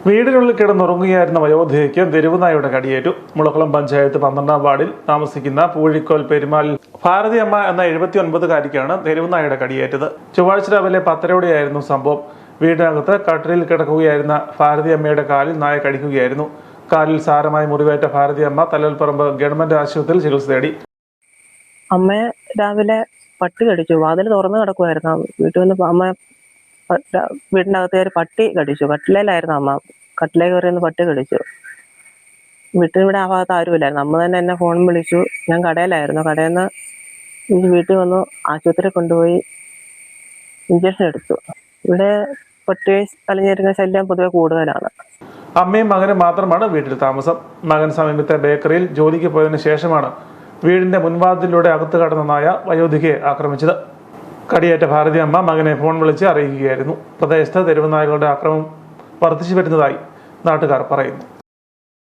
വീടിനുള്ളിൽ കിടന്നുറങ്ങുകയായിരുന്ന വയോധികയ്ക്ക് തെരുവുനായുടെ കടിയേറ്റു. മുളക്കുളം പഞ്ചായത്ത് 12-ാം വാർഡിൽ താമസിക്കുന്ന പൂഴിക്കോൽ പെരുമാളിൽ ഭാരതി അമ്മ എന്ന 79-കാരിക്കാണ് തെരുവുനായുടെ കടിയേറ്റത്. ചൊവ്വാഴ്ച രാവിലെ 10:30-ഓടെയായിരുന്നു സംഭവം. വീടിനകത്ത് കട്ടിലിൽ കിടക്കുകയായിരുന്ന ഭാരതി അമ്മയുടെ കാലിൽ നായ കടിക്കുകയായിരുന്നു. കാലിൽ സാരമായി മുറിവേറ്റ ഭാരതി അമ്മ തലൽപ്പറമ്പ് ഗവൺമെന്റ് ആശുപത്രിയിൽ ചികിത്സ തേടി. അമ്മയെ രാവിലെ പട്ടി കടിച്ചു. വാതിൽ തുറന്നു കിടക്കുമായിരുന്നു. വീട്ടിൽ വന്ന് അമ്മ വീടിനകത്ത് കയറി പട്ടി കടിച്ചു. കട്ടിലേലായിരുന്നു അമ്മ. കട്ടിലേ കയറിയൊന്ന് പട്ടി കടിച്ചു. വീട്ടിലിവിടെ ആ ഭാഗത്ത് ആരുമില്ലായിരുന്നു. അമ്മ തന്നെ എന്നെ ഫോൺ വിളിച്ചു. ഞാൻ കടയിലായിരുന്നു. കടയിൽ നിന്ന് എനിക്ക് വീട്ടിൽ വന്നു. ആശുപത്രിയിൽ കൊണ്ടുപോയി ഇഞ്ചക്ഷൻ എടുത്തു. ഇവിടെ പട്ടി അലിഞ്ഞിരുന്ന ശല്യം പൊതുവെ കൂടുതലാണ്. അമ്മയും മകനും മാത്രമാണ് വീട്ടിൽ താമസം. മകൻ സമീപത്തെ ബേക്കറിയിൽ ജോലിക്ക് പോയതിനു ശേഷമാണ് വീടിന്റെ മുൻവാതിലൂടെ അകത്ത് കടന്ന നായ വയോധികയെ ആക്രമിച്ചത്. കടിയേറ്റ ഭാരതി അമ്മ മകനെ ഫോൺ വിളിച്ച് അറിയിക്കുകയായിരുന്നു. പ്രദേശത്ത് തെരുവുനായകളുടെ ആക്രമണം വർദ്ധിച്ചു വരുന്നതായി നാട്ടുകാർ പറയുന്നു.